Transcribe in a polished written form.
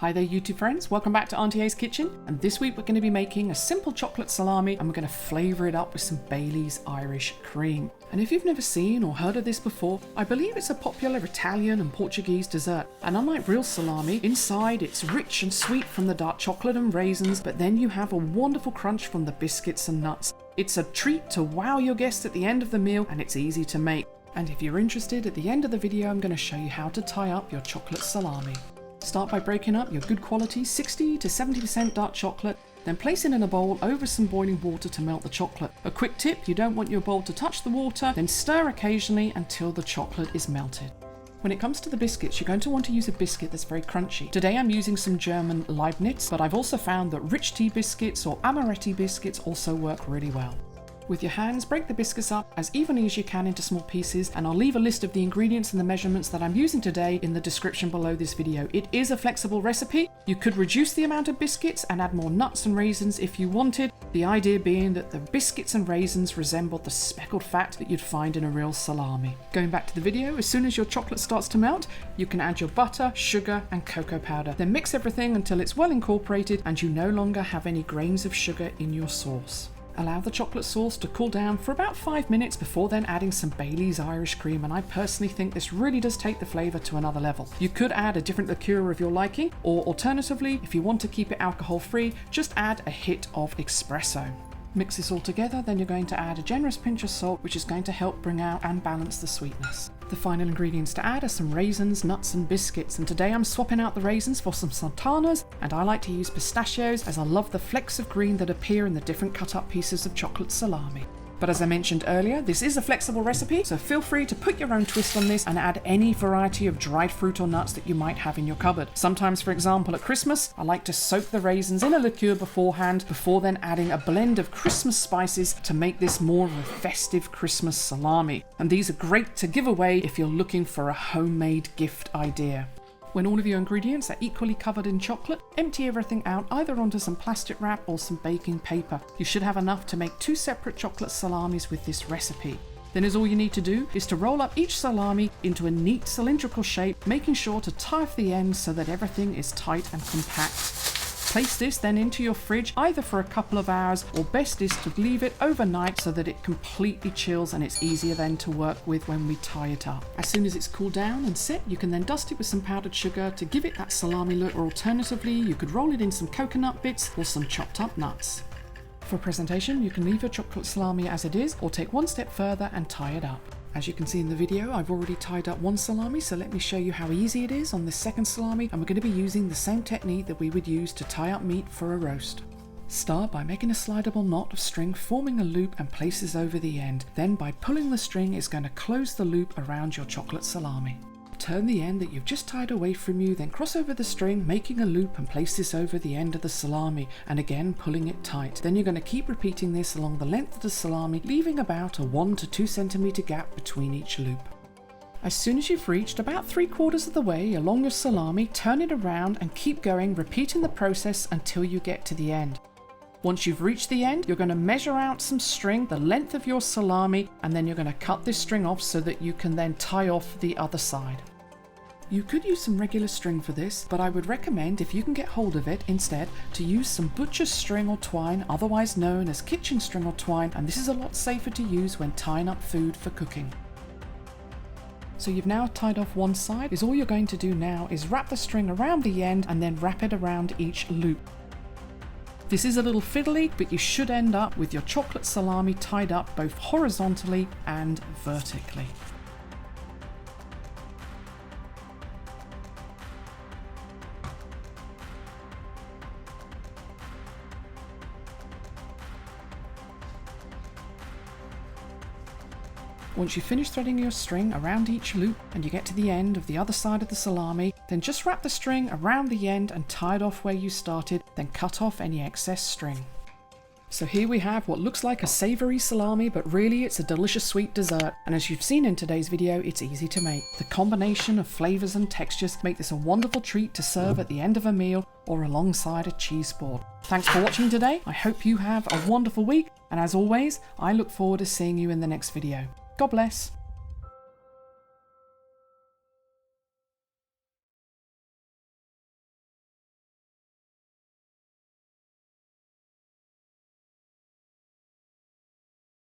Hi there YouTube friends, welcome back to Auntie A's Kitchen, and this week we're going to be making a simple chocolate salami and we're going to flavour it up with some Bailey's Irish cream. And if you've never seen or heard of this before, I believe it's a popular Italian and Portuguese dessert, and unlike real salami, inside it's rich and sweet from the dark chocolate and raisins, but then you have a wonderful crunch from the biscuits and nuts. It's a treat to wow your guests at the end of the meal, and it's easy to make. And if you're interested, at the end of the video I'm going to show you how to tie up your chocolate salami. Start by breaking up your good quality 60 to 70% dark chocolate, then place it in a bowl over some boiling water to melt the chocolate. A quick tip, you don't want your bowl to touch the water, then stir occasionally until the chocolate is melted. When it comes to the biscuits, you're going to want to use a biscuit that's very crunchy. Today I'm using some German Leibniz, but I've also found that rich tea biscuits or Amaretti biscuits also work really well. With your hands, break the biscuits up as evenly as you can into small pieces, and I'll leave a list of the ingredients and the measurements that I'm using today in the description below this video. It is a flexible recipe. You could reduce the amount of biscuits and add more nuts and raisins if you wanted, the idea being that the biscuits and raisins resemble the speckled fat that you'd find in a real salami. Going back to the video, as soon as your chocolate starts to melt, you can add your butter, sugar and cocoa powder. Then mix everything until it's well incorporated and you no longer have any grains of sugar in your sauce. Allow the chocolate sauce to cool down for about 5 minutes before then adding some Bailey's Irish cream, and I personally think this really does take the flavour to another level. You could add a different liqueur of your liking, or alternatively, if you want to keep it alcohol free, just add a hit of espresso. Mix this all together, then you're going to add a generous pinch of salt, which is going to help bring out and balance the sweetness. The final ingredients to add are some raisins, nuts and biscuits, and today I'm swapping out the raisins for some Sultanas, and I like to use pistachios as I love the flecks of green that appear in the different cut up pieces of chocolate salami. But as I mentioned earlier, this is a flexible recipe, so feel free to put your own twist on this and add any variety of dried fruit or nuts that you might have in your cupboard. Sometimes, for example, at Christmas, I like to soak the raisins in a liqueur beforehand, before then adding a blend of Christmas spices to make this more of a festive Christmas salami. And these are great to give away if you're looking for a homemade gift idea. When all of your ingredients are equally covered in chocolate, empty everything out either onto some plastic wrap or some baking paper. You should have enough to make 2 separate chocolate salamis with this recipe. Then all you need to do is to roll up each salami into a neat cylindrical shape, making sure to tie off the ends so that everything is tight and compact. Place this then into your fridge either for a couple of hours, or best is to leave it overnight so that it completely chills and it's easier then to work with when we tie it up. As soon as it's cooled down and set, you can then dust it with some powdered sugar to give it that salami look, or alternatively you could roll it in some coconut bits or some chopped up nuts. For presentation, you can leave your chocolate salami as it is, or take one step further and tie it up. As you can see in the video, I've already tied up one salami, so let me show you how easy it is on this second salami, and we're going to be using the same technique that we would use to tie up meat for a roast. Start by making a slidable knot of string, forming a loop and place this over the end. Then by pulling the string, it's going to close the loop around your chocolate salami. Turn the end that you've just tied away from you, then cross over the string, making a loop, and place this over the end of the salami, and again pulling it tight. Then you're going to keep repeating this along the length of the salami, leaving about a 1 to 2 centimeter gap between each loop. As soon as you've reached about 3/4 of the way along your salami, turn it around and keep going, repeating the process until you get to the end. Once you've reached the end, you're going to measure out some string, the length of your salami, and then you're going to cut this string off so that you can then tie off the other side. You could use some regular string for this, but I would recommend, if you can get hold of it instead, to use some butcher's string or twine, otherwise known as kitchen string or twine, and this is a lot safer to use when tying up food for cooking. So you've now tied off one side. All you're going to do now is wrap the string around the end and then wrap it around each loop. This is a little fiddly, but you should end up with your chocolate salami tied up both horizontally and vertically. Once you finish threading your string around each loop and you get to the end of the other side of the salami, then just wrap the string around the end and tie it off where you started, then cut off any excess string. So here we have what looks like a savoury salami, but really it's a delicious sweet dessert, and as you've seen in today's video, it's easy to make. The combination of flavours and textures make this a wonderful treat to serve at the end of a meal or alongside a cheese board. Thanks for watching today. I hope you have a wonderful week, and as always, I look forward to seeing you in the next video. God bless.